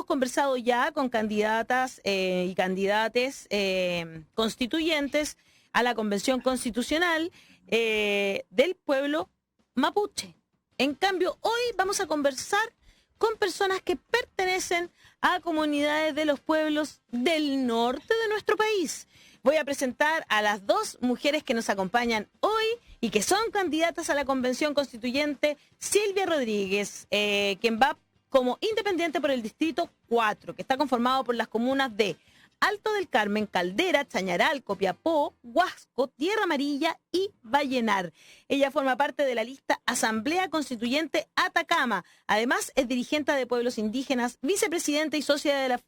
hemos conversado ya con candidatas y candidates constituyentes a la Convención Constitucional del pueblo mapuche. En cambio, hoy vamos a conversar con personas que pertenecen a comunidades de los pueblos del norte de nuestro país. Voy a presentar a las dos mujeres que nos acompañan hoy y que son candidatas a la Convención Constituyente. Silvia Rodríguez, quien va como independiente por el Distrito 4, que está conformado por las comunas de Alto del Carmen, Caldera, Chañaral, Copiapó, Huasco, Tierra Amarilla y Vallenar. Ella forma parte de la lista Asamblea Constituyente Atacama. Además, es dirigente de pueblos indígenas, vicepresidenta y socia de la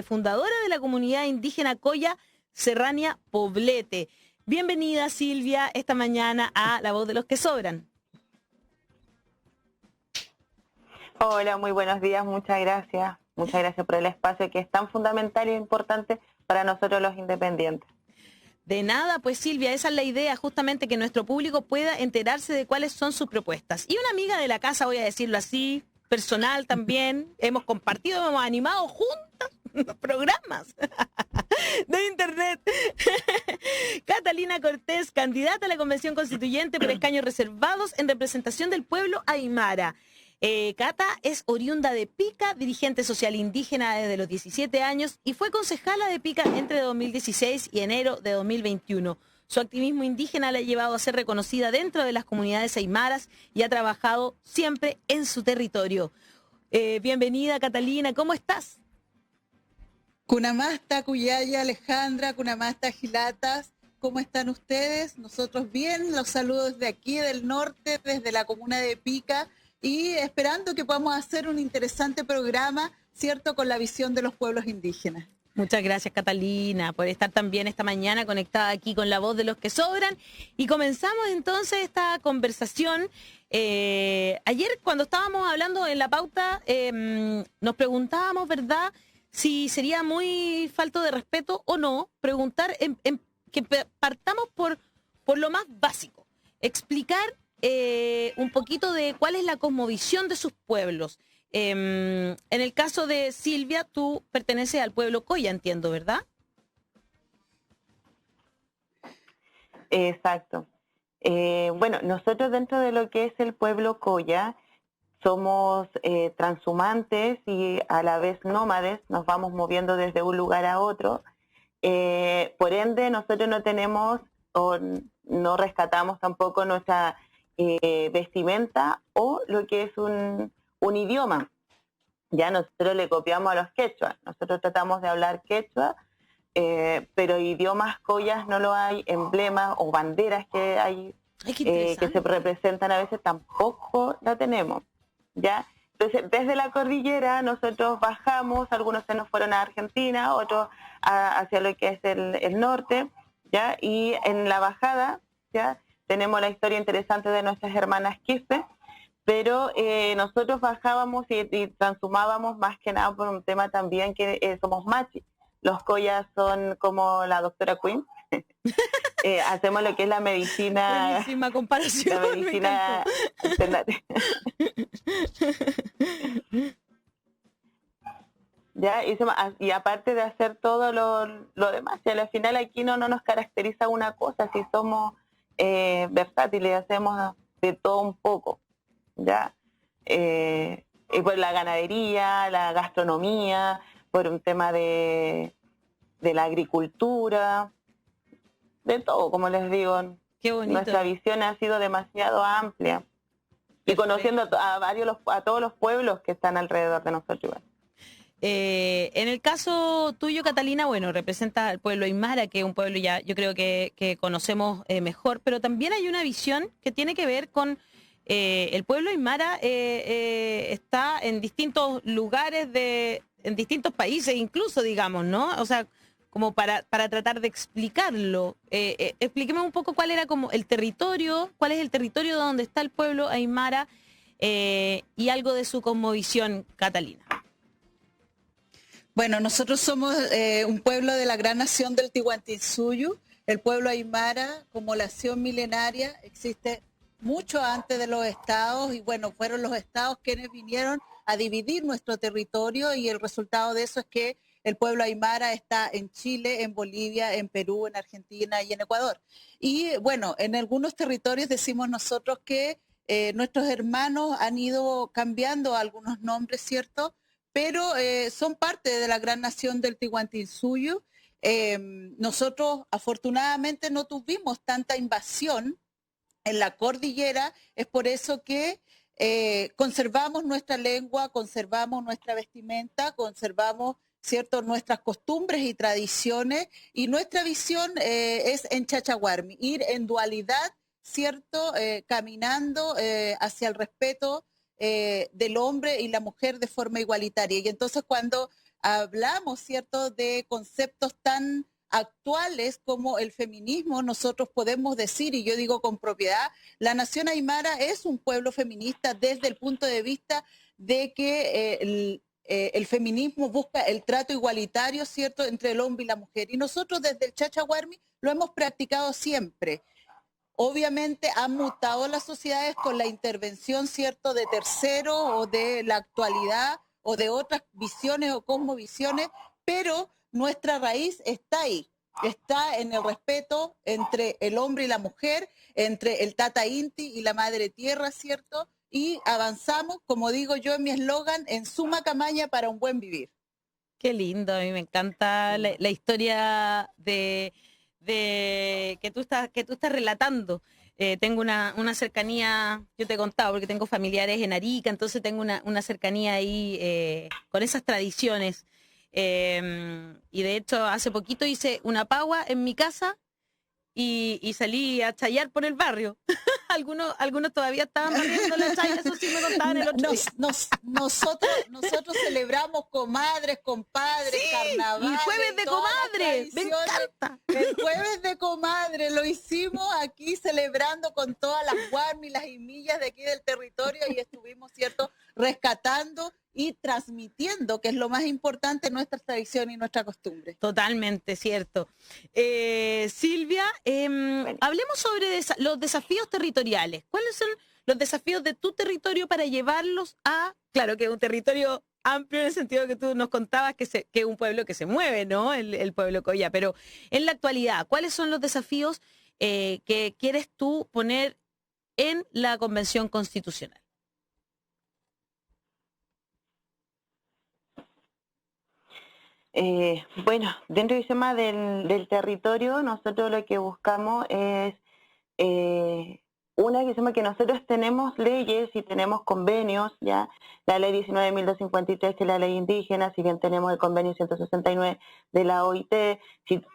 fundadora de la comunidad indígena Coya Serrania Poblete. Bienvenida, Silvia, esta mañana a La Voz de los que Sobran. Hola, muy buenos días, muchas gracias. Muchas gracias por el espacio que es tan fundamental e importante para nosotros los independientes. De nada, pues Silvia, esa es la idea, justamente que nuestro público pueda enterarse de cuáles son sus propuestas. Y una amiga de la casa, voy a decirlo así, personal también, hemos compartido, hemos animado juntas los programas de internet. Catalina Cortés, candidata a la Convención Constituyente por escaños reservados en representación del pueblo aymara. Cata es oriunda de Pica, dirigente social indígena desde los 17 años y fue concejala de Pica entre 2016 y enero de 2021. Su activismo indígena la ha llevado a ser reconocida dentro de las comunidades aymaras y ha trabajado siempre en su territorio. Bienvenida, Catalina, ¿cómo estás? Kunamasta, Cuyaya, Alejandra, Kunamasta, Gilatas, ¿cómo están ustedes? Nosotros bien, los saludos desde aquí del norte, desde la comuna de Pica, y esperando que podamos hacer un interesante programa, ¿cierto?, con la visión de los pueblos indígenas. Muchas gracias, Catalina, por estar también esta mañana conectada aquí con La Voz de los que Sobran. Y comenzamos entonces esta conversación. Ayer, cuando estábamos hablando en la pauta, nos preguntábamos, ¿verdad?, si sería muy falto de respeto o no preguntar que partamos por lo más básico, explicar un poquito de cuál es la cosmovisión de sus pueblos. En el caso de Silvia, tú perteneces al pueblo Coya, entiendo, ¿verdad? Exacto. Bueno, nosotros dentro de lo que es el pueblo Coya somos transhumantes y a la vez nómades, nos vamos moviendo desde un lugar a otro. Por ende, nosotros no tenemos o no rescatamos tampoco nuestra vestimenta o lo que es un idioma. Ya nosotros le copiamos a los quechua, nosotros tratamos de hablar quechua, pero idiomas coyas no lo hay, emblemas o banderas que hay que se representan a veces tampoco la tenemos. ¿Ya? Entonces, desde la cordillera nosotros bajamos, algunos se nos fueron a Argentina, otros hacia lo que es el norte, ¿ya? Y en la bajada, ¿ya?, tenemos la historia interesante de nuestras hermanas Quispe, pero nosotros bajábamos y transhumábamos más que nada por un tema también que somos machi. Los coyas son como la doctora Quinn. Hacemos lo que es la medicina. Buenísima comparación. La medicina alternativa. Ya, y aparte de hacer todo lo demás, y al final aquí no nos caracteriza una cosa, si somos versátiles, hacemos de todo un poco, ¿ya? Y por la ganadería, la gastronomía, por un tema de la agricultura, de todo, como les digo. Qué bonito. Nuestra visión ha sido demasiado amplia. Y conociendo a todos los pueblos que están alrededor de nosotros. En el caso tuyo, Catalina, bueno, representa al pueblo aymara, que es un pueblo ya yo creo que conocemos mejor, pero también hay una visión que tiene que ver con el pueblo aymara está en distintos lugares, en distintos países incluso, digamos, ¿no? O sea, como para tratar de explicarlo. Explíqueme un poco cuál era como el territorio, cuál es el territorio donde está el pueblo aymara y algo de su cosmovisión, Catalina. Bueno, nosotros somos un pueblo de la gran nación del Tihuantinsuyo. El pueblo aymara, como nación milenaria, existe mucho antes de los estados y bueno, fueron los estados quienes vinieron a dividir nuestro territorio, y el resultado de eso es que el pueblo aymara está en Chile, en Bolivia, en Perú, en Argentina y en Ecuador. Y bueno, en algunos territorios decimos nosotros que nuestros hermanos han ido cambiando algunos nombres, ¿cierto? Pero son parte de la gran nación del Tihuantinsuyo. Nosotros afortunadamente no tuvimos tanta invasión en la cordillera, es por eso que conservamos nuestra lengua, conservamos nuestra vestimenta, conservamos, ¿cierto?, nuestras costumbres y tradiciones, y nuestra visión es en Chachahuarmi, ir en dualidad, ¿cierto?, caminando hacia el respeto del hombre y la mujer de forma igualitaria. Y entonces cuando hablamos, ¿cierto?, de conceptos tan actuales como el feminismo, nosotros podemos decir, y yo digo con propiedad, la nación aymara es un pueblo feminista desde el punto de vista de que el feminismo busca el trato igualitario, ¿cierto?, entre el hombre y la mujer. Y nosotros desde el Chachahuarmi lo hemos practicado siempre. Obviamente han mutado las sociedades con la intervención, ¿cierto?, de terceros o de la actualidad o de otras visiones o cosmovisiones, pero nuestra raíz está ahí, está en el respeto entre el hombre y la mujer, entre el Tata Inti y la Madre Tierra, ¿cierto? Y avanzamos, como digo yo en mi eslogan, en suma camaña para un buen vivir. Qué lindo, a mí me encanta la historia que tú estás relatando. Tengo una cercanía, yo te he contado, porque tengo familiares en Arica, entonces tengo una cercanía ahí con esas tradiciones. Y de hecho, hace poquito hice una pagua en mi casa y salí a chayar por el barrio. Algunos todavía estaban barriendo la chaya, eso sí me contaban el otro día. Nosotros celebramos comadres, compadres, Sí, carnaval. el jueves de comadre, me encanta. El jueves de comadre lo hicimos aquí celebrando con todas las guarmis, las imillas de aquí del territorio, y estuvimos, ¿cierto?, rescatando y transmitiendo, que es lo más importante, nuestra tradición y nuestra costumbre. Totalmente, cierto. Silvia, hablemos sobre los desafíos territoriales. ¿Cuáles son los desafíos de tu territorio para llevarlos a, claro que es un territorio amplio en el sentido que tú nos contabas que es un pueblo que se mueve, ¿no? El pueblo Coya, pero en la actualidad, ¿cuáles son los desafíos que quieres tú poner en la Convención Constitucional? Bueno, dentro del tema del territorio, nosotros lo que buscamos es una que se llama que nosotros tenemos leyes y tenemos convenios, ya la ley 19.253, que es la ley indígena, si bien tenemos el convenio 169 de la OIT,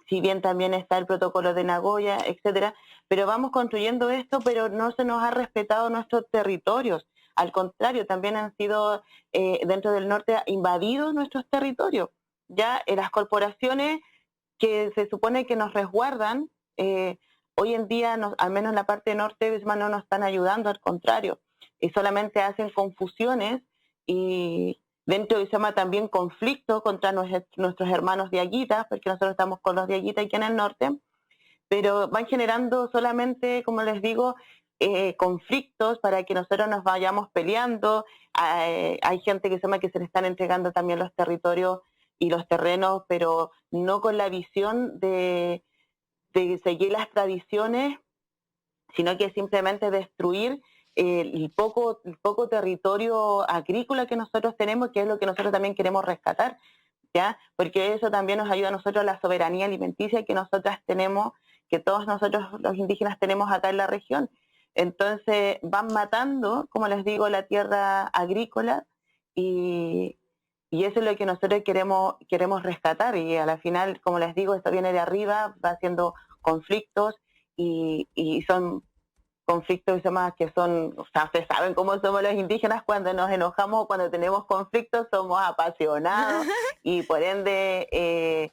si bien también está el protocolo de Nagoya, etcétera, pero vamos construyendo esto, pero no se nos ha respetado nuestros territorios. Al contrario, también han sido dentro del norte invadidos nuestros territorios. Ya las corporaciones que se supone que nos resguardan, hoy en día, al menos en la parte norte, no nos están ayudando, al contrario, y solamente hacen confusiones y dentro de llama también conflicto contra nuestros hermanos de Aguita, porque nosotros estamos con los de Aguita aquí en el norte, pero van generando solamente, como les digo, conflictos para que nosotros nos vayamos peleando. Hay gente que se llama que se le están entregando también los territorios y los terrenos, pero no con la visión de seguir las tradiciones, sino que simplemente destruir el poco territorio agrícola que nosotros tenemos, que es lo que nosotros también queremos rescatar, ¿ya? Porque eso también nos ayuda a nosotros a la soberanía alimenticia que nosotras tenemos, que todos nosotros los indígenas tenemos acá en la región. Entonces van matando, como les digo, la tierra agrícola y eso es lo que nosotros queremos rescatar, y a la final, como les digo, esto viene de arriba, va haciendo conflictos y son conflictos que son, o sea, ustedes saben cómo somos los indígenas cuando nos enojamos, cuando tenemos conflictos, somos apasionados y por ende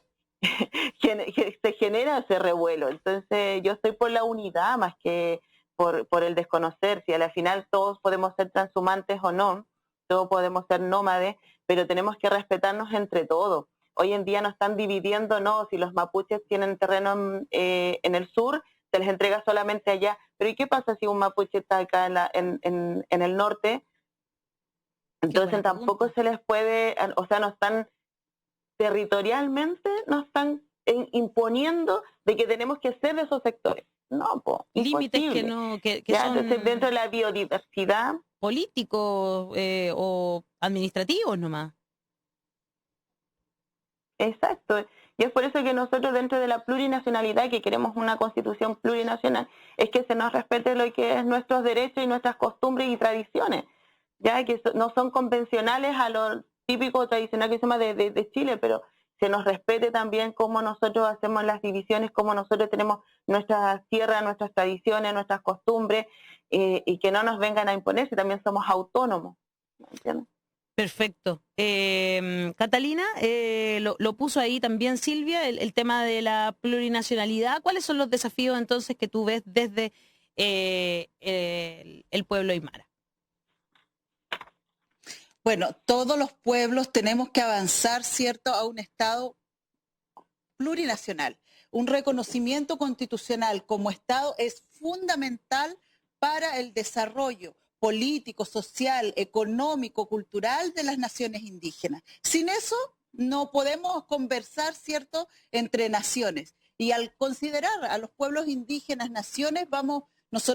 se genera ese revuelo. Entonces yo estoy por la unidad más que por el desconocer, si a la final todos podemos ser transhumantes o no, todos podemos ser nómades, pero tenemos que respetarnos entre todos. Hoy en día nos están dividiendo, no, si los mapuches tienen terreno en el sur, se les entrega solamente allá. Pero ¿y qué pasa si un mapuche está acá en el norte? Entonces tampoco se les puede, o sea, no están territorialmente, no están imponiendo de que tenemos que ser de esos sectores. No, pues, límites que imposible. no, que Ya, son entonces dentro de la biodiversidad, políticos o administrativos nomás. exacto. Y es por eso que nosotros dentro de la plurinacionalidad, que queremos una constitución plurinacional, es que se nos respete lo que es nuestros derechos y nuestras costumbres y tradiciones, ya que no son convencionales a lo típico o tradicional que se llama de Chile, pero se nos respete también cómo nosotros hacemos las divisiones, cómo nosotros tenemos nuestras tierras, nuestras tradiciones, nuestras costumbres, y que no nos vengan a imponer si también somos autónomos. ¿Me entiendes? Perfecto. Catalina, lo puso ahí también Silvia, el tema de la plurinacionalidad. ¿Cuáles son los desafíos entonces que tú ves desde el pueblo aymara? Bueno, todos los pueblos tenemos que avanzar, ¿cierto?, a un Estado plurinacional. Un reconocimiento constitucional como Estado es fundamental para el desarrollo político, social, económico, cultural de las naciones indígenas. Sin eso no podemos conversar, ¿cierto?, entre naciones. Y al considerar a los pueblos indígenas naciones,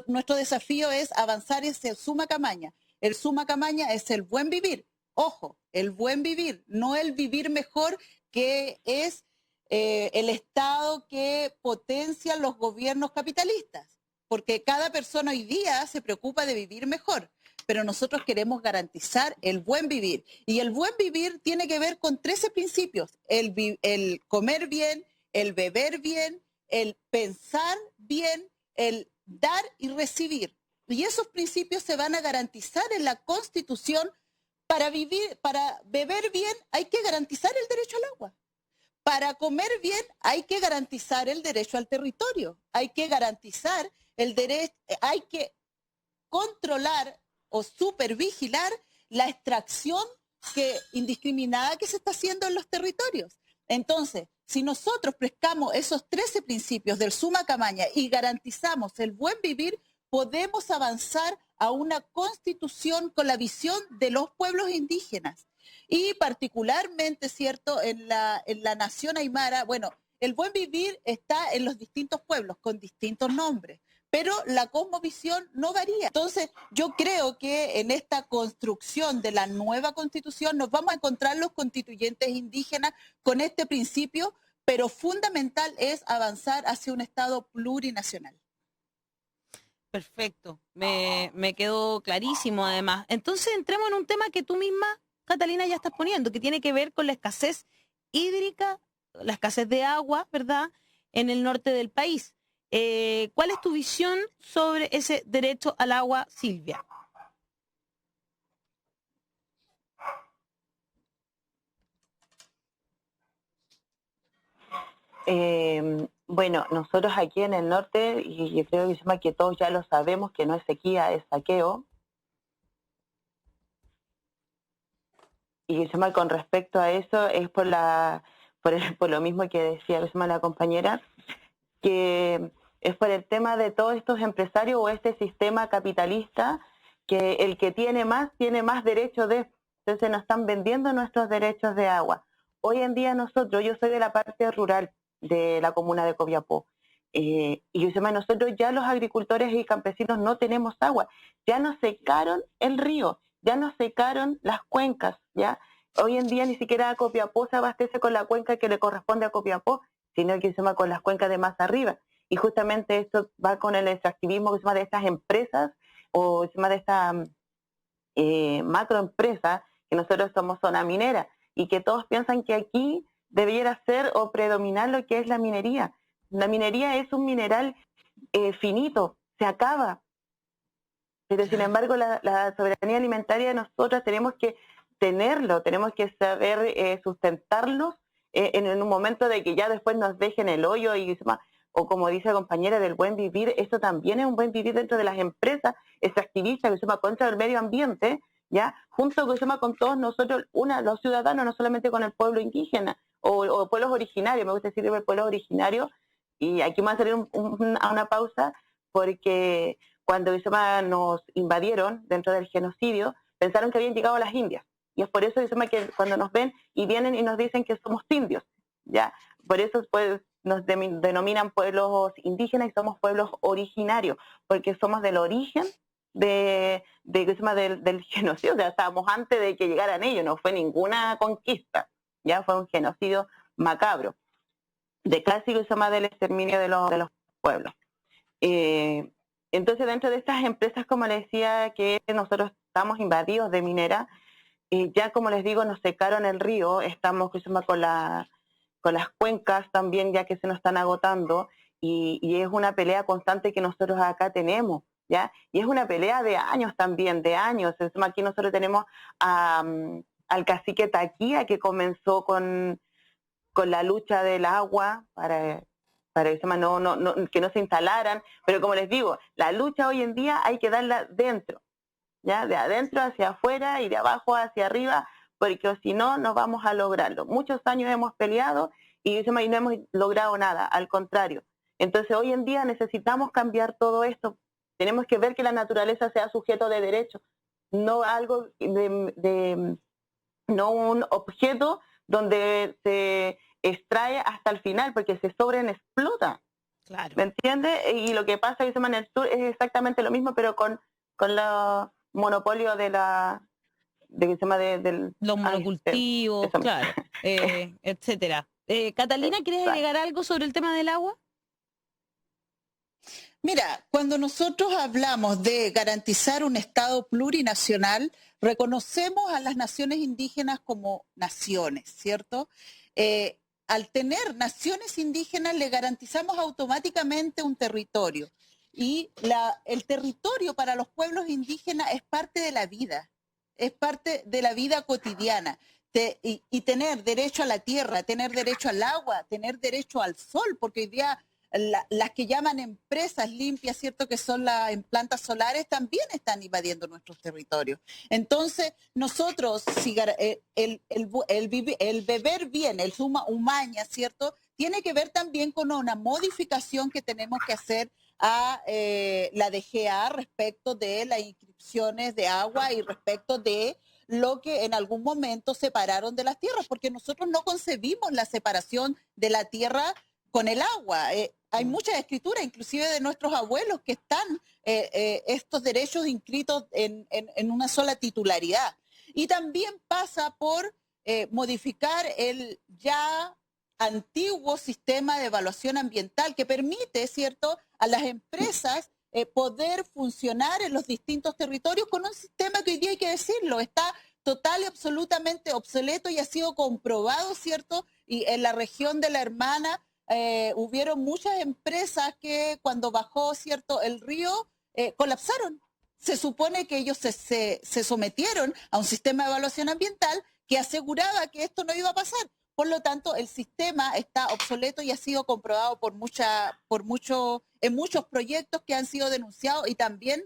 nuestro desafío es avanzar hacia el Suma Camaña. El Suma Camaña es el buen vivir. Ojo, el buen vivir, no el vivir mejor, que es el Estado que potencia los gobiernos capitalistas. Porque cada persona hoy día se preocupa de vivir mejor, pero nosotros queremos garantizar el buen vivir. Y el buen vivir tiene que ver con 13 principios: el comer bien, el beber bien, el pensar bien, el dar y recibir. Y esos principios se van a garantizar en la Constitución. Para beber bien hay que garantizar el derecho al agua. Para comer bien hay que garantizar el derecho al territorio, hay que garantizar el derecho, hay que controlar o supervigilar la extracción indiscriminada que se está haciendo en los territorios. Entonces, si nosotros pescamos esos 13 principios del Suma Camaña y garantizamos el buen vivir, podemos avanzar a una constitución con la visión de los pueblos indígenas. Y particularmente, ¿cierto?, en la nación aymara, bueno, el buen vivir está en los distintos pueblos con distintos nombres, pero la cosmovisión no varía. Entonces, yo creo que en esta construcción de la nueva constitución nos vamos a encontrar los constituyentes indígenas con este principio, pero fundamental es avanzar hacia un Estado plurinacional. Perfecto, me quedó clarísimo además. Entonces entremos en un tema que tú misma, Catalina, ya estás poniendo, que tiene que ver con la escasez hídrica, la escasez de agua, ¿verdad?, en el norte del país. ¿Cuál es tu visión sobre ese derecho al agua, Silvia? Bueno, nosotros aquí en el norte, y yo creo que todos ya lo sabemos, que no es sequía, es saqueo. Y con respecto a eso es por lo mismo que decía la compañera, que es por el tema de todos estos empresarios o este sistema capitalista, que el que tiene más derechos de, entonces nos están vendiendo nuestros derechos de agua. Hoy en día yo soy de la parte rural de la comuna de Copiapó, y nosotros ya los agricultores y campesinos no tenemos agua, ya nos secaron el río, ya nos secaron las cuencas, ¿ya? Hoy en día ni siquiera Copiapó se abastece con la cuenca que le corresponde a Copiapó, sino que con las cuencas de más arriba. Y justamente esto va con el extractivismo de estas empresas, o de esta macroempresa, que nosotros somos zona minera, y que todos piensan que aquí debiera ser o predominar lo que es la minería. La minería es un mineral finito, se acaba. Pero sin embargo la soberanía alimentaria de nosotros tenemos que tenerlo, tenemos que saber sustentarlos en un momento de que ya después nos dejen el hoyo, o como dice la compañera del buen vivir, eso también es un buen vivir dentro de las empresas extractivistas que se llama contra el medio ambiente, ya junto con todos nosotros, los ciudadanos, no solamente con el pueblo indígena o pueblos originarios, me gusta decir el pueblo originario. Y aquí vamos a hacer a una pausa, porque cuando nos invadieron dentro del genocidio, pensaron que habían llegado a las Indias. Y es por eso que cuando nos ven y vienen y nos dicen que somos indios, ¿ya? Por eso pues, nos denominan pueblos indígenas y somos pueblos originarios, porque somos del origen del genocidio, o sea, estábamos antes de que llegaran ellos, no fue ninguna conquista, ya fue un genocidio macabro, de clásico del exterminio de los pueblos. Entonces, dentro de estas empresas, como les decía, que nosotros estamos invadidos de minera, ya como les digo, nos secaron el río, estamos con las cuencas también ya que se nos están agotando, y es una pelea constante que nosotros acá tenemos, ¿ya? Y es una pelea de años también, de años. Aquí nosotros tenemos al cacique Taquía, que comenzó con la lucha del agua para que no se instalaran, pero como les digo, la lucha hoy en día hay que darla dentro, ¿ya? De adentro hacia afuera y de abajo hacia arriba, porque si no, no vamos a lograrlo. Muchos años hemos peleado y no hemos logrado nada, al contrario. Entonces hoy en día necesitamos cambiar todo esto. Tenemos que ver que la naturaleza sea sujeto de derecho, no algo no un objeto donde se extrae hasta el final, porque se sobreexplota. Claro. ¿Me entiendes? Y lo que pasa en el sur es exactamente lo mismo, pero con los monopolios del los monocultivos, claro, etcétera. Catalina, ¿quieres agregar algo sobre el tema del agua? Mira, cuando nosotros hablamos de garantizar un Estado plurinacional, reconocemos a las naciones indígenas como naciones, ¿cierto? Al tener naciones indígenas le garantizamos automáticamente un territorio. Y el territorio para los pueblos indígenas es parte de la vida, es parte de la vida cotidiana. Y tener derecho a la tierra, tener derecho al agua, tener derecho al sol, porque hoy día las que llaman empresas limpias, ¿cierto? Que son en plantas solares, también están invadiendo nuestros territorios. Entonces, nosotros, si el beber bien, el suma humaña, ¿cierto? Tiene que ver también con una modificación que tenemos que hacer a la DGA respecto de las inscripciones de agua y respecto de lo que en algún momento separaron de las tierras, porque nosotros no concebimos la separación de la tierra con el agua. Hay muchas escrituras, inclusive de nuestros abuelos, que están estos derechos inscritos en una sola titularidad. Y también pasa por modificar el ya antiguo sistema de evaluación ambiental que permite, ¿cierto?, a las empresas poder funcionar en los distintos territorios con un sistema que hoy día, hay que decirlo, está total y absolutamente obsoleto y ha sido comprobado, ¿cierto? Y en la región de La Hermana hubieron muchas empresas que cuando bajó, ¿cierto?, el río, colapsaron. Se supone que ellos se sometieron a un sistema de evaluación ambiental que aseguraba que esto no iba a pasar. Por lo tanto, el sistema está obsoleto y ha sido comprobado en muchos proyectos que han sido denunciados y también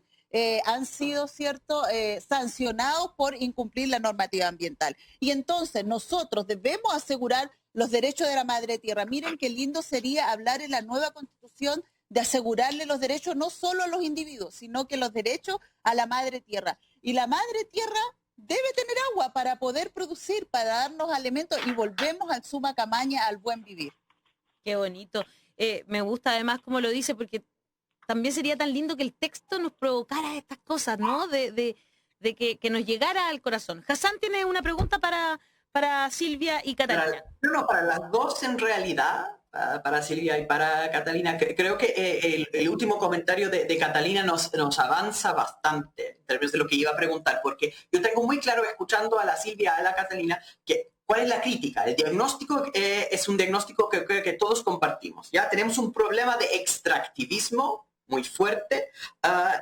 han sido, ¿cierto?, sancionados por incumplir la normativa ambiental. Y entonces nosotros debemos asegurar los derechos de la madre tierra. Miren qué lindo sería hablar en la nueva Constitución de asegurarle los derechos no solo a los individuos, sino que los derechos a la madre tierra. Y la madre tierra debe tener agua para poder producir, para darnos alimentos, y volvemos al suma camaña, al buen vivir. Qué bonito. Me gusta además como lo dice, porque también sería tan lindo que el texto nos provocara estas cosas, ¿no? De que nos llegara al corazón. Hassan tiene una pregunta para Silvia y Catalina. Para las dos en realidad, para Silvia y para Catalina. Creo que el último comentario de Catalina nos avanza bastante en términos de lo que iba a preguntar, porque yo tengo muy claro, escuchando a la Silvia, a la Catalina, que ¿cuál es la crítica? El diagnóstico es un diagnóstico que creo que todos compartimos. ¿Ya? Tenemos un problema de extractivismo muy fuerte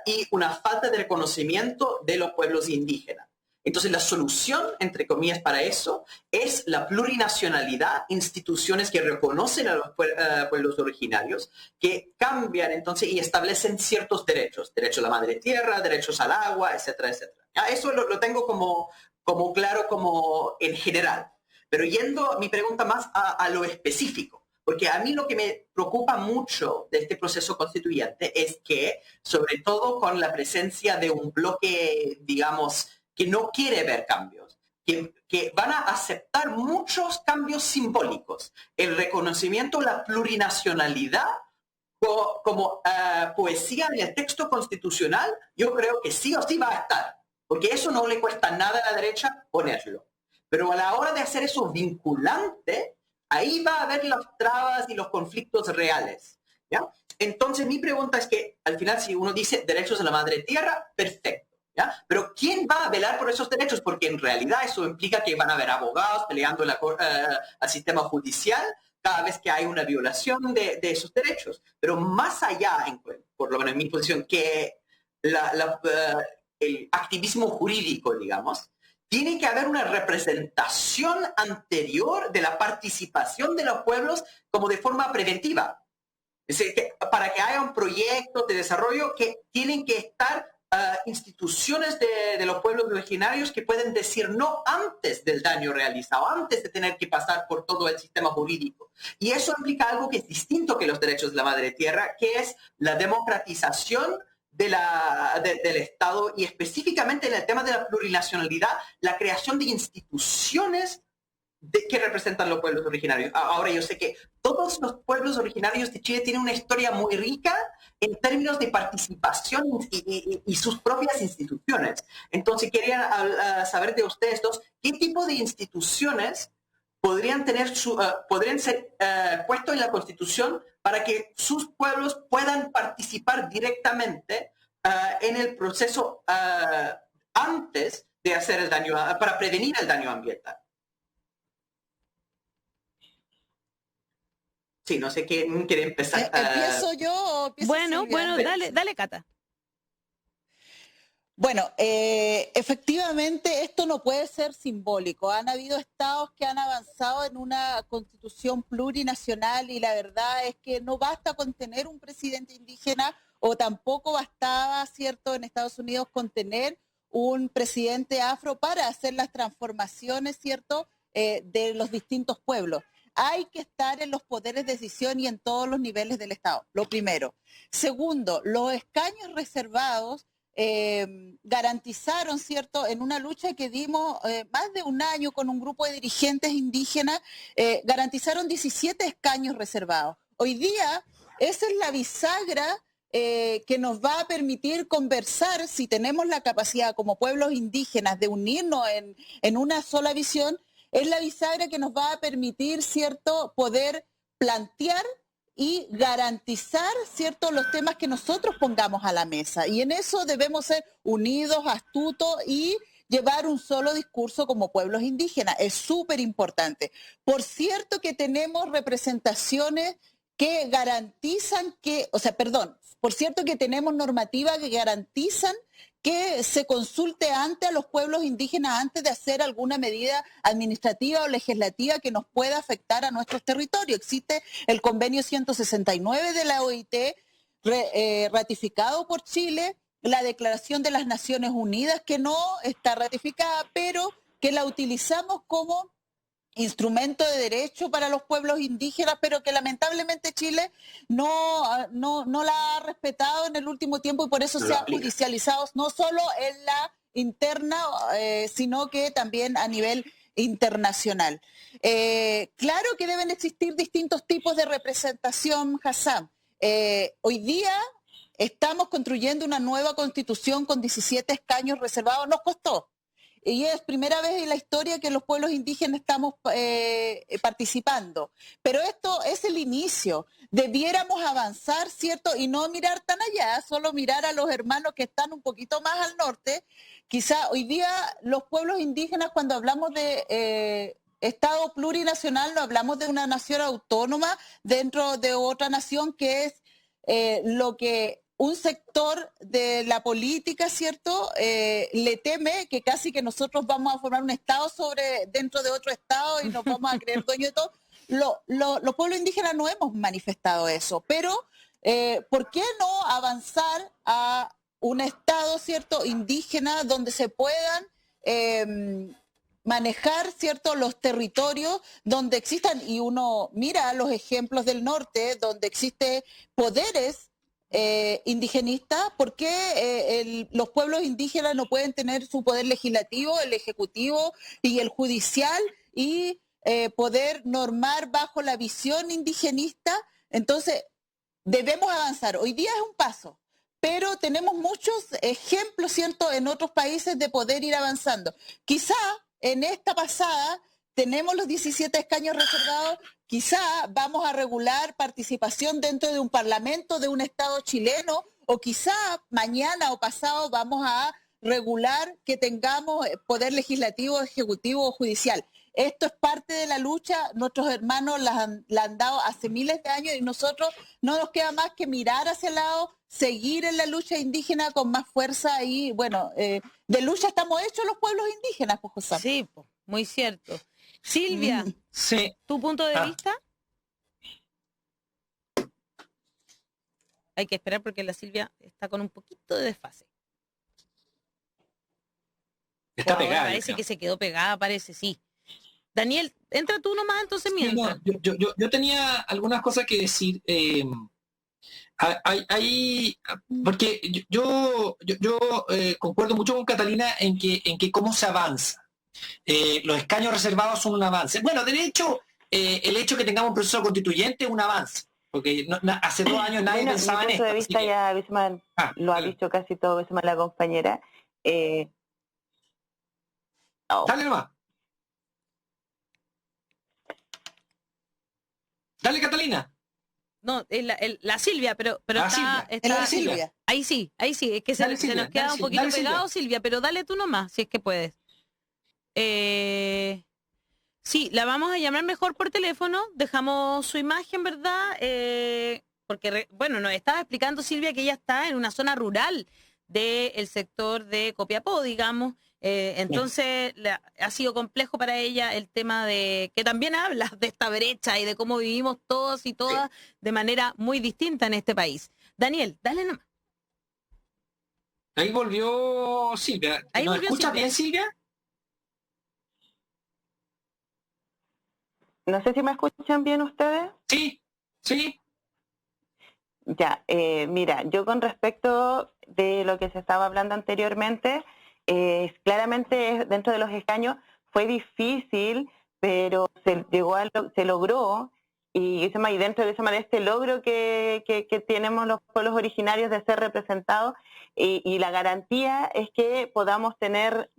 y una falta de reconocimiento de los pueblos indígenas. Entonces, la solución, entre comillas, para eso es la plurinacionalidad, instituciones que reconocen a los pueblos originarios, que cambian entonces y establecen ciertos derechos, derecho a la madre tierra, derechos al agua, etcétera, etcétera. Eso lo tengo como claro, como en general. Pero yendo a mi pregunta más a lo específico, porque a mí lo que me preocupa mucho de este proceso constituyente es que, sobre todo con la presencia de un bloque, digamos, que no quiere ver cambios, que van a aceptar muchos cambios simbólicos. El reconocimiento de la plurinacionalidad como poesía en el texto constitucional, yo creo que sí o sí va a estar, porque eso no le cuesta nada a la derecha ponerlo. Pero a la hora de hacer eso vinculante, ahí va a haber las trabas y los conflictos reales, ¿ya? Entonces mi pregunta es que al final si uno dice derechos de la madre tierra, perfecto, ¿ya? Pero ¿quién va a velar por esos derechos? Porque en realidad eso implica que van a haber abogados peleando al sistema judicial cada vez que hay una violación de esos derechos. Pero más allá, por lo menos en mi posición, que el activismo jurídico, digamos, tiene que haber una representación anterior de la participación de los pueblos como de forma preventiva. Es decir, que para que haya un proyecto de desarrollo que tienen que estar instituciones de los pueblos originarios que pueden decir no antes del daño realizado, antes de tener que pasar por todo el sistema jurídico. Y eso implica algo que es distinto que los derechos de la madre tierra, que es la democratización del Estado y específicamente en el tema de la plurinacionalidad, la creación de instituciones que representan los pueblos originarios. Ahora yo sé que todos los pueblos originarios de Chile tienen una historia muy rica en términos de participación y sus propias instituciones. Entonces quería saber de ustedes dos, ¿qué tipo de instituciones podrían ser puestos en la Constitución para que sus pueblos puedan participar directamente en el proceso antes de hacer el daño, para prevenir el daño ambiental? Sí, no sé quién quiere empezar. ¿Empiezo yo o empieza Bueno, dale, Cata. Bueno, efectivamente esto no puede ser simbólico. Han habido estados que han avanzado en una constitución plurinacional y la verdad es que no basta con tener un presidente indígena o tampoco bastaba, ¿cierto?, en Estados Unidos con tener un presidente afro para hacer las transformaciones, ¿cierto?, de los distintos pueblos. Hay que estar en los poderes de decisión y en todos los niveles del Estado, lo primero. Segundo, los escaños reservados garantizaron, ¿cierto?, en una lucha que dimos más de un año con un grupo de dirigentes indígenas, garantizaron 17 escaños reservados. Hoy día, esa es la bisagra que nos va a permitir conversar, si tenemos la capacidad como pueblos indígenas de unirnos en una sola visión, es la bisagra que nos va a permitir, ¿cierto?, poder plantear y garantizar, ¿cierto?, los temas que nosotros pongamos a la mesa. Y en eso debemos ser unidos, astutos y llevar un solo discurso como pueblos indígenas. Es súper importante. Por cierto que tenemos representaciones que garantizan por cierto que tenemos normativas que garantizan que se consulte antes a los pueblos indígenas antes de hacer alguna medida administrativa o legislativa que nos pueda afectar a nuestros territorios. Existe el convenio 169 de la OIT, ratificado por Chile, la Declaración de las Naciones Unidas, que no está ratificada, pero que la utilizamos como instrumento de derecho para los pueblos indígenas, pero que lamentablemente Chile no la ha respetado en el último tiempo y por eso se ha judicializado no solo en la interna, sino que también a nivel internacional. Claro que deben existir distintos tipos de representación, Hassam. Hoy día estamos construyendo una nueva constitución con 17 escaños reservados, nos costó. Y es primera vez en la historia que los pueblos indígenas estamos participando. Pero esto es el inicio. Debiéramos avanzar, ¿cierto? Y no mirar tan allá, solo mirar a los hermanos que están un poquito más al norte. Quizá hoy día los pueblos indígenas, cuando hablamos de Estado plurinacional, no hablamos de una nación autónoma dentro de otra nación, que es lo que un sector de la política, ¿cierto?, le teme que casi que nosotros vamos a formar un Estado dentro de otro Estado y nos vamos a creer dueños de todo. Los pueblos indígenas no hemos manifestado eso, pero ¿por qué no avanzar a un Estado, ¿cierto?, indígena donde se puedan manejar, ¿cierto?, los territorios donde existan, y uno mira los ejemplos del norte, donde existen poderes indigenista, ¿por qué los pueblos indígenas no pueden tener su poder legislativo, el ejecutivo y el judicial y poder normar bajo la visión indigenista? Entonces, debemos avanzar. Hoy día es un paso, pero tenemos muchos ejemplos, ¿cierto?, en otros países de poder ir avanzando. Quizá en esta pasada tenemos los 17 escaños reservados, quizá vamos a regular participación dentro de un parlamento de un Estado chileno, o quizá mañana o pasado vamos a regular que tengamos poder legislativo, ejecutivo o judicial. Esto es parte de la lucha, nuestros hermanos la han dado hace miles de años y nosotros no nos queda más que mirar hacia el lado, seguir en la lucha indígena con más fuerza y bueno, de lucha estamos hechos los pueblos indígenas, pues, José. Sí, muy cierto. Silvia, sí. ¿Tu punto de vista? Hay que esperar porque la Silvia está con un poquito de desfase. Está pegada. Parece que se quedó pegada, parece, sí. Daniel, entra tú nomás, entonces mientras. Yo tenía algunas cosas que decir. Porque yo concuerdo mucho con Catalina en que cómo se avanza. Los escaños reservados son un avance. Bueno, de hecho, el hecho de que tengamos un proceso constituyente es un avance. Porque hace 2 años nadie pensaba en esto. Mi punto de vista ya Bismarck lo ha dicho casi todo Bismarck, la compañera. Dale nomás. Dale, Catalina. No, la Silvia, pero Silvia. está Silvia. Ahí sí, es que se nos queda un poquito pegado, Silvia, pero dale tú nomás, si es que puedes. Sí, la vamos a llamar mejor por teléfono, dejamos su imagen, ¿verdad? Porque, bueno, nos estaba explicando Silvia que ella está en una zona rural del sector de Copiapó, digamos. Entonces ha sido complejo para ella el tema de que también habla de esta brecha y de cómo vivimos todos y todas de manera muy distinta en este país. Daniel, dale nomás. Ahí volvió Silvia. ¿Nos escucha bien, Silvia? No sé si me escuchan bien ustedes. Sí. Ya, mira, yo con respecto de lo que se estaba hablando anteriormente, claramente dentro de los escaños fue difícil, pero se logró, y dentro de este logro que tenemos los pueblos originarios de ser representados, y la garantía es que podamos tener,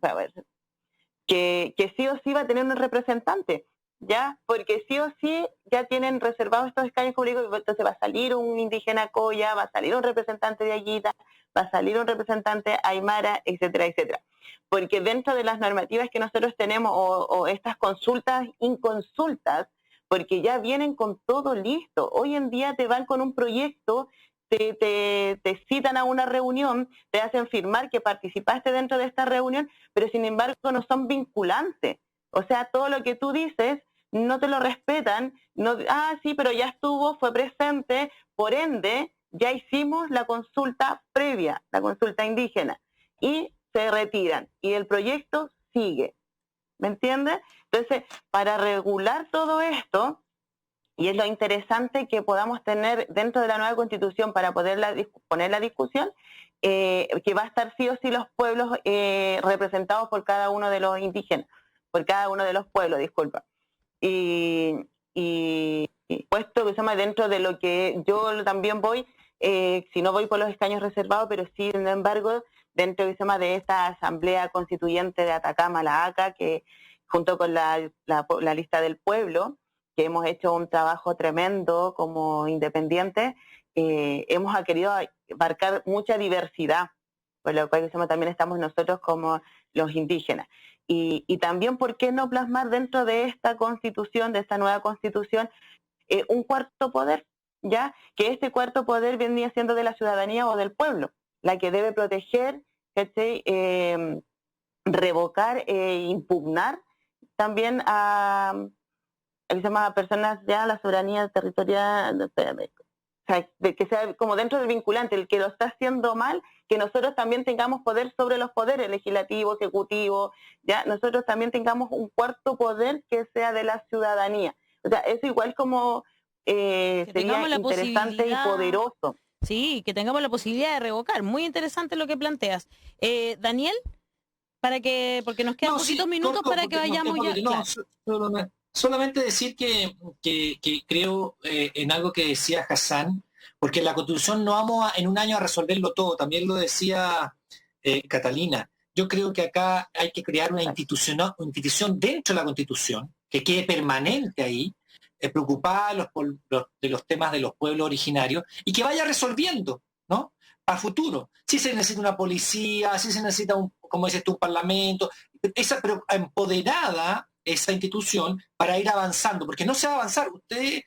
que sí o sí va a tener un representante, ¿ya? Porque sí o sí ya tienen reservados estos escaños públicos, entonces va a salir un indígena Coya, va a salir un representante de Aguita, va a salir un representante Aymara, etcétera, etcétera. Porque dentro de las normativas que nosotros tenemos, o estas consultas inconsultas, porque ya vienen con todo listo. Hoy en día te van con un proyecto, te citan a una reunión, te hacen firmar que participaste dentro de esta reunión, pero sin embargo no son vinculantes. O sea, todo lo que tú dices no te lo respetan. No, sí, pero ya estuvo, fue presente, por ende, ya hicimos la consulta previa, la consulta indígena, y se retiran, y el proyecto sigue. ¿Me entiendes? Entonces, para regular todo esto, y es lo interesante que podamos tener dentro de la nueva Constitución para poderla poner la discusión, que va a estar sí o sí los pueblos representados por cada uno de los indígenas, por cada uno de los pueblos, disculpa. Y puesto que se llama dentro de lo que yo también voy, si no voy por los escaños reservados, pero sí, sin embargo, dentro que se llama de esta Asamblea Constituyente de Atacama, la ACA, que junto con la lista del pueblo, que hemos hecho un trabajo tremendo como independientes, hemos querido abarcar mucha diversidad, por lo cual también estamos nosotros como los indígenas. Y también, ¿por qué no plasmar dentro de esta constitución, de esta nueva constitución, un cuarto poder? Ya que este cuarto poder venía siendo de la ciudadanía o del pueblo, la que debe proteger, revocar e impugnar también a personas ya la soberanía territorial, o sea, de que sea como dentro del vinculante, el que lo está haciendo mal, que nosotros también tengamos poder sobre los poderes legislativo, ejecutivo, ya nosotros también tengamos un cuarto poder que sea de la ciudadanía. O sea, eso igual como sería interesante y poderoso. Sí, que tengamos la posibilidad de revocar. Muy interesante lo que planteas. Daniel, porque nos quedan poquitos minutos corto, para que porque vayamos ya. no, Claro. solamente decir que creo en algo que decía Hassan, porque la Constitución no vamos en un año a resolverlo todo, también lo decía Catalina. Yo creo que acá hay que crear una institución dentro de la Constitución, que quede permanente ahí, preocupada de los temas de los pueblos originarios, y que vaya resolviendo, ¿no? Para futuro. Si se necesita una policía, si se necesita como dices tú, un parlamento, pero empoderada esa institución para ir avanzando, porque no se va a avanzar. Ustedes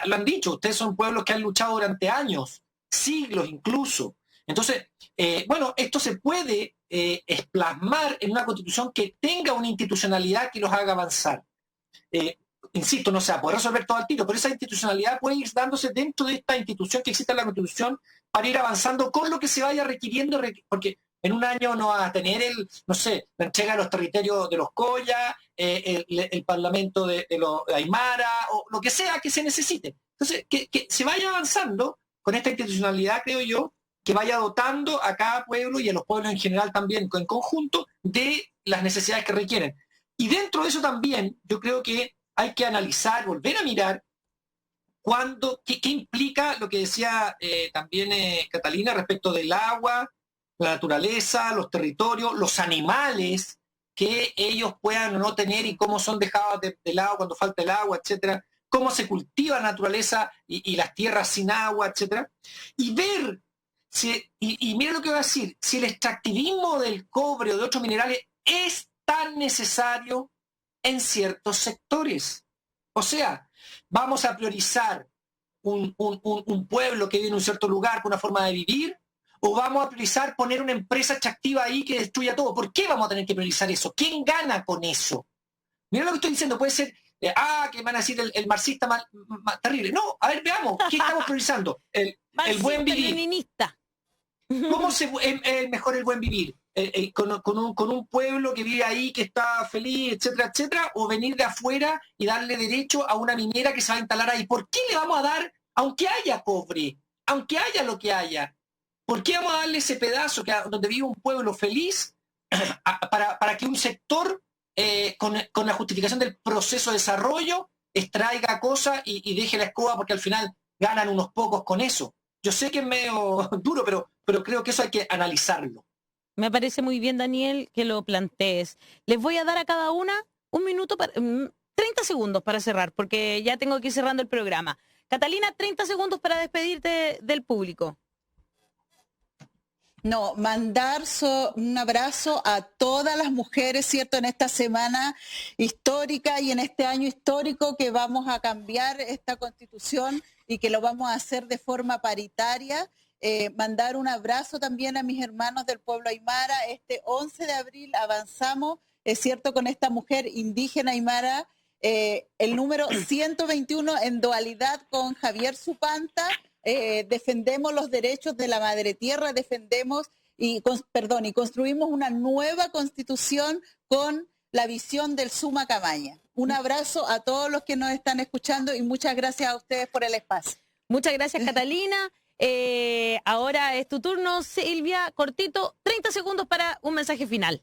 lo han dicho, ustedes son pueblos que han luchado durante años, siglos incluso. Entonces, bueno, esto se puede plasmar en una constitución que tenga una institucionalidad que los haga avanzar. Insisto, no se va a poder resolver todo al tiro, pero esa institucionalidad puede ir dándose dentro de esta institución que existe en la Constitución para ir avanzando con lo que se vaya requiriendo, porque en un año no va a tener la entrega de los territorios de los Coya, el parlamento de los Aymara, o lo que sea que se necesite. Entonces, que se vaya avanzando con esta institucionalidad, creo yo, que vaya dotando a cada pueblo y a los pueblos en general también, en conjunto, de las necesidades que requieren. Y dentro de eso también, yo creo que hay que analizar, volver a mirar qué implica lo que decía también Catalina respecto del agua, la naturaleza, los territorios, los animales que ellos puedan o no tener y cómo son dejados del agua cuando falta el agua, etcétera, cómo se cultiva la naturaleza y las tierras sin agua, etcétera, y ver y mira lo que voy a decir, si el extractivismo del cobre o de otros minerales es tan necesario en ciertos sectores. O sea, vamos a priorizar un pueblo que vive en un cierto lugar con una forma de vivir, o vamos a priorizar poner una empresa extractiva ahí que destruya todo. ¿Por qué vamos a tener que priorizar eso? ¿Quién gana con eso? Mira lo que estoy diciendo, puede ser, que van a decir el marxista más terrible. No, a ver, veamos, ¿qué estamos priorizando? El buen vivir. Leninista. ¿Cómo es mejor el buen vivir? Con un pueblo que vive ahí, que está feliz, etcétera, etcétera, o venir de afuera y darle derecho a una minera que se va a instalar ahí. ¿Por qué le vamos a dar, aunque haya cobre, aunque haya lo que haya, por qué vamos a darle ese pedazo donde vive un pueblo feliz para que un sector, con la justificación del proceso de desarrollo, extraiga cosas y deje la escoba porque al final ganan unos pocos con eso? Yo sé que es medio duro, pero creo que eso hay que analizarlo. Me parece muy bien, Daniel, que lo plantees. Les voy a dar a cada una un minuto, 30 segundos para cerrar, porque ya tengo que ir cerrando el programa. Catalina, 30 segundos para despedirte del público. No, mandar un abrazo a todas las mujeres, ¿cierto? En esta semana histórica y en este año histórico que vamos a cambiar esta constitución y que lo vamos a hacer de forma paritaria. Mandar un abrazo también a mis hermanos del pueblo Aymara. Este 11 de abril avanzamos, es cierto, con esta mujer indígena Aymara, el número 121 en dualidad con Javier Supanta. Defendemos los derechos de la madre tierra, y construimos una nueva constitución con la visión del Suma Camaña. Un abrazo a todos los que nos están escuchando y muchas gracias a ustedes por el espacio. Muchas gracias, Catalina. Ahora es tu turno, Silvia, cortito, 30 segundos para un mensaje final.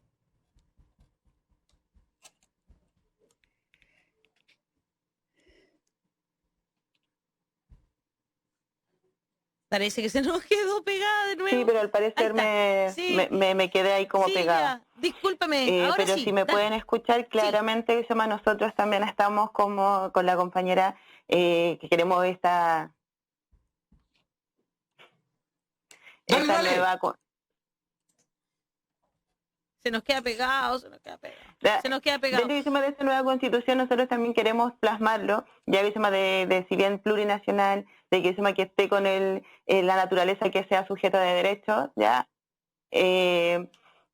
Parece que se nos quedó pegada de nuevo. Sí, pero al parecer me quedé ahí como pegada. Discúlpeme, ahora pero sí, si me pueden escuchar claramente, sí. Nosotros también estamos como con la compañera que queremos esta nueva... Se nos queda pegado. Dentro de esta nueva constitución nosotros también queremos plasmarlo, ya de si bien plurinacional, de que esté con la naturaleza que sea sujeto de derechos, ya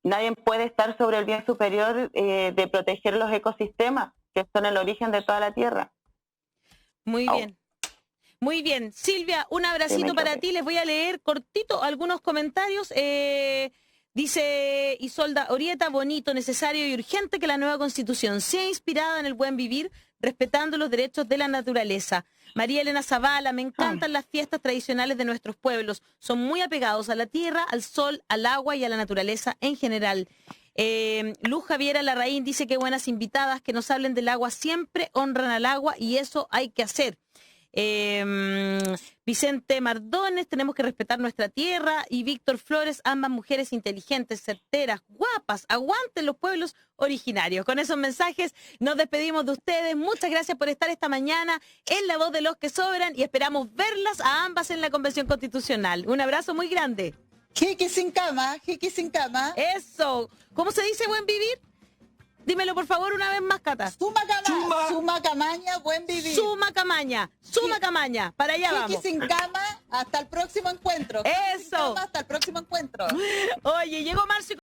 nadie puede estar sobre el bien superior de proteger los ecosistemas, que son el origen de toda la tierra. Muy bien. Muy bien. Silvia, un abracito para ti. Les voy a leer cortito algunos comentarios. Dice Isolda Orieta, bonito, necesario y urgente que la nueva Constitución sea inspirada en el buen vivir, respetando los derechos de la naturaleza. María Elena Zavala, me encantan las fiestas tradicionales de nuestros pueblos. Son muy apegados a la tierra, al sol, al agua y a la naturaleza en general. Luz Javiera Larraín dice que buenas invitadas, que nos hablen del agua, siempre honran al agua y eso hay que hacer. Vicente Mardones, tenemos que respetar nuestra tierra. Y Víctor Flores, ambas mujeres inteligentes, certeras, guapas, aguanten los pueblos originarios. Con esos mensajes nos despedimos de ustedes. Muchas gracias por estar esta mañana en La Voz de los que Sobran y esperamos verlas a ambas en la Convención Constitucional. Un abrazo muy grande. Jiqui sin cama, jiqui sin cama. Eso. ¿Cómo se dice buen vivir? Dímelo por favor una vez más, Cata. Suma camaña, buen vivir. Suma camaña. Para allá vamos. Jiqui sin cama, hasta el próximo encuentro. Eso. Jiqui sin cama, hasta el próximo encuentro. Oye, llegó Marcio.